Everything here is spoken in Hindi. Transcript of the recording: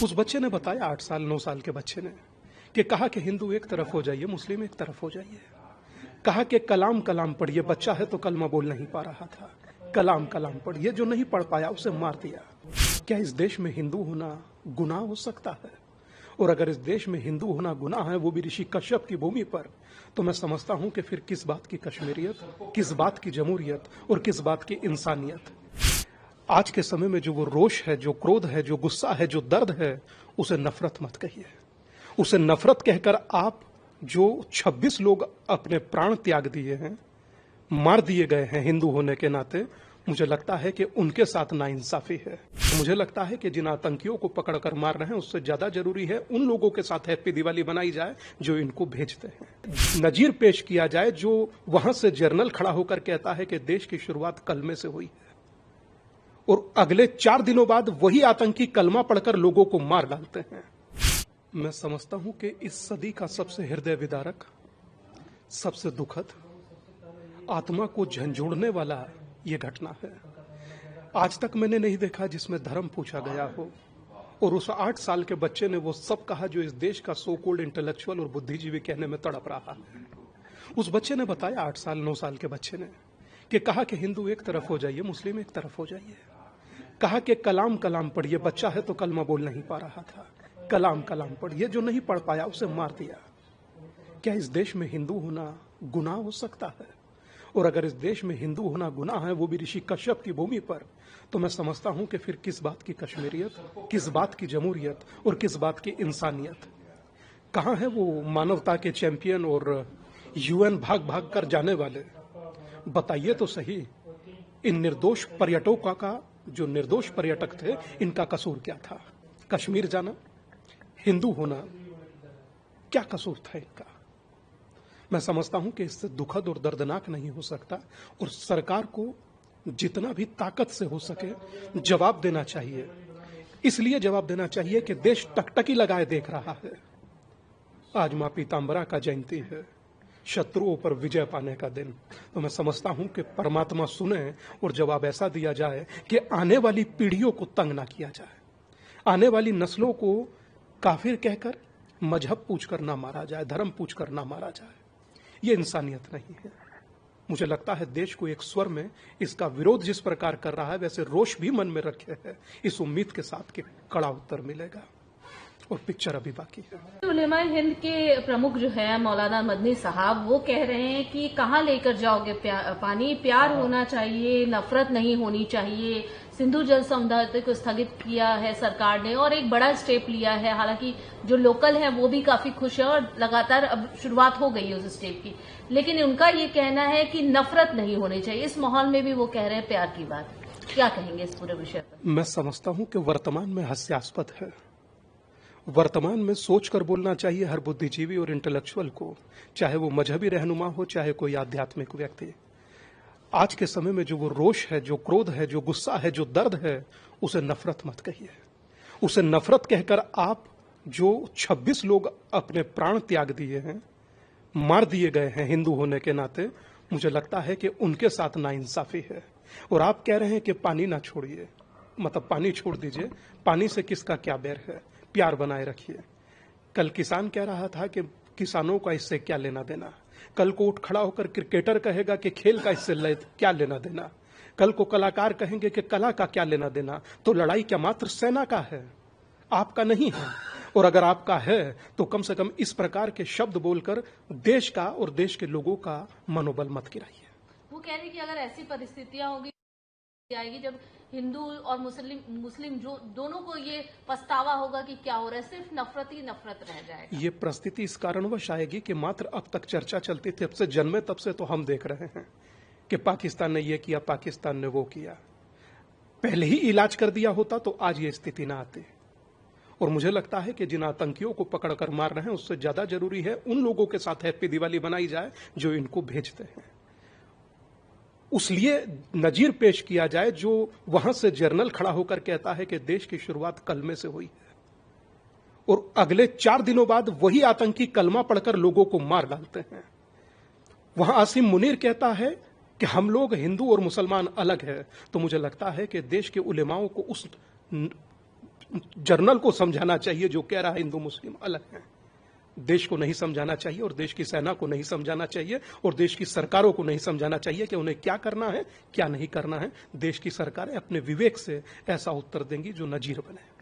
उस बच्चे ने बताया 8 साल 9 साल के बच्चे ने कि कहा कि हिंदू एक तरफ हो जाइए, मुस्लिम एक तरफ हो जाइए। कहा कि कलाम कलाम पढ़िए, बच्चा है तो कलमा बोल नहीं पा रहा था। कलाम कलाम पढ़िए, जो नहीं पढ़ पाया उसे मार दिया। क्या इस देश में हिंदू होना गुनाह हो सकता है? और अगर इस देश में हिंदू होना गुनाह है, वो भी ऋषि कश्यप की भूमि पर, तो मैं समझता हूं कि फिर किस बात की कश्मीरियत, किस बात की जमहूरियत और किस बात की इंसानियत। आज के समय में जो वो रोष है, जो क्रोध है, जो गुस्सा है, जो दर्द है, उसे नफरत मत कहिए। उसे नफरत कहकर आप जो 26 लोग अपने प्राण त्याग दिए हैं, मार दिए गए हैं हिंदू होने के नाते, मुझे लगता है कि उनके साथ नाइंसाफी है। मुझे लगता है कि जिन आतंकियों को पकड़कर मार रहे हैं, उससे ज्यादा जरूरी है उन लोगों के साथ हैप्पी दिवाली बनाई जाए जो इनको भेजते हैं। नजीर पेश किया जाए जो वहां से जर्नल खड़ा होकर कहता है कि देश की शुरुआत कलमे से हुई है, और अगले 4 दिनों बाद वही आतंकी कलमा पढ़कर लोगों को मार डालते हैं। मैं समझता हूं कि इस सदी का सबसे हृदय विदारक, सबसे दुखद, आत्मा को झंझोड़ने वाला ये घटना है। आज तक मैंने नहीं देखा जिसमें धर्म पूछा गया हो, और उस 8 साल के बच्चे ने वो सब कहा जो इस देश का सो कॉल्ड इंटेलेक्चुअल और बुद्धिजीवी कहने में तड़प रहा है। उस बच्चे ने बताया 8 साल 9 साल के बच्चे ने कि कहा कि हिंदू एक तरफ हो जाइए, मुस्लिम एक तरफ हो जाइए। कहा कि कलाम कलाम पढ़िए, बच्चा है तो कलमा बोल नहीं पा रहा था। कलाम कलाम पढ़िए, जो नहीं पढ़ पाया उसे मार दिया। क्या इस देश में हिंदू होना गुनाह हो सकता है? और अगर इस देश में हिंदू होना गुनाह है, वो भी ऋषि कश्यप की भूमि पर, तो मैं समझता हूं कि फिर किस बात की कश्मीरियत, किस बात की जमहूरियत और किस बात की इंसानियत। कहां है वो मानवता के चैंपियन और यूएन भाग भाग कर जाने वाले? बताइए तो सही, इन निर्दोष पर्यटकों का, जो निर्दोष पर्यटक थे, इनका कसूर क्या था? कश्मीर जाना, हिंदू होना, क्या कसूर था इनका? मैं समझता हूं कि इससे दुखद और दर्दनाक नहीं हो सकता, और सरकार को जितना भी ताकत से हो सके जवाब देना चाहिए। इसलिए जवाब देना चाहिए कि देश टकटकी लगाए देख रहा है। आज मां पीतांबरा का जयंती है, शत्रुओं पर विजय पाने का दिन। तो मैं समझता हूं कि परमात्मा सुने और जवाब ऐसा दिया जाए कि आने वाली पीढ़ियों को तंग ना किया जाए, आने वाली नस्लों को काफिर कहकर मजहब पूछकर ना मारा जाए, धर्म पूछकर ना मारा जाए। ये इंसानियत नहीं है। मुझे लगता है देश को एक स्वर में इसका विरोध जिस प्रकार कर रहा है, वैसे रोष भी मन में रखे है, इस उम्मीद के साथ कि कड़ा उत्तर मिलेगा, और पिक्चर अभी बाकी है। उलेमा हिंद के प्रमुख जो है मौलाना मदनी साहब, वो कह रहे हैं कि कहाँ लेकर जाओगे पानी, प्यार होना चाहिए, नफरत नहीं होनी चाहिए। सिंधु जल समझौते को स्थगित किया है सरकार ने और एक बड़ा स्टेप लिया है। हालांकि जो लोकल है वो भी काफी खुश है और लगातार अब शुरुआत हो गई है उस स्टेप की, लेकिन उनका ये कहना है कि नफरत नहीं होनी चाहिए। इस माहौल में भी वो कह रहे हैं प्यार की बात। क्या कहेंगे इस पूरे विषय पर? मैं समझता हूं कि वर्तमान में हास्यास्पद है। वर्तमान में सोचकर बोलना चाहिए हर बुद्धिजीवी और इंटेलेक्चुअल को, चाहे वो मजहबी रहनुमा हो, चाहे कोई आध्यात्मिक व्यक्ति। आज के समय में जो वो रोष है, जो क्रोध है, जो गुस्सा है, जो दर्द है, उसे नफरत मत कहिए। उसे नफरत कहकर आप जो 26 लोग अपने प्राण त्याग दिए हैं, मार दिए गए हैं हिंदू होने के नाते, मुझे लगता है कि उनके साथ नाइंसाफी है। और आप कह रहे हैं कि पानी ना छोड़िए, मतलब पानी छोड़ दीजिए। पानी से किसका क्या बैर है? प्यार बनाए रखिए। कल किसान कह रहा था कि किसानों का इससे क्या लेना देना। कल को उठ खड़ा होकर क्रिकेटर कहेगा कि खेल का इससे क्या लेना देना। कल को कलाकार कहेंगे कि कला का क्या लेना देना। तो लड़ाई क्या मात्र सेना का है, आपका नहीं है? और अगर आपका है तो कम से कम इस प्रकार के शब्द बोलकर देश का और देश के लोगों का मनोबल मत गिराइए। वो कह रहे कि अगर ऐसी परिस्थितियां होगी आएगी जब हिंदू और मुस्लिम जो दोनों को ये पछतावा होगा कि क्या हो रहा है, सिर्फ नफरत ही नफरत रह जाएगा। ये परिस्थिति इस कारणवश आएगी कि मात्र अब तक चर्चा चलती थी, अब से जन्मे तब से तो हम देख रहे हैं कि पाकिस्तान ने ये किया, पाकिस्तान ने वो किया। पहले ही इलाज कर दिया होता तो आज ये स्थिति ना आती। और मुझे लगता है कि जिन आतंकियों को पकड़कर मार रहे हैं, उससे ज्यादा जरूरी है उन लोगों के साथ हैप्पी दिवाली बनाई जाए जो इनको भेजते हैं। उसलिए नजीर पेश किया जाए जो वहां से जर्नल खड़ा होकर कहता है कि देश की शुरुआत कलमे से हुई है, और अगले 4 दिनों बाद वही आतंकी कलमा पढ़कर लोगों को मार डालते हैं। वहां आसिम मुनीर कहता है कि हम लोग हिंदू और मुसलमान अलग है। तो मुझे लगता है कि देश के उलेमाओं को उस जनरल को समझाना चाहिए जो कह रहा है हिंदू मुस्लिम अलग है। देश को नहीं समझाना चाहिए और देश की सेना को नहीं समझाना चाहिए और देश की सरकारों को नहीं समझाना चाहिए कि उन्हें क्या करना है क्या नहीं करना है। देश की सरकारें अपने विवेक से ऐसा उत्तर देंगी जो नजीर बने।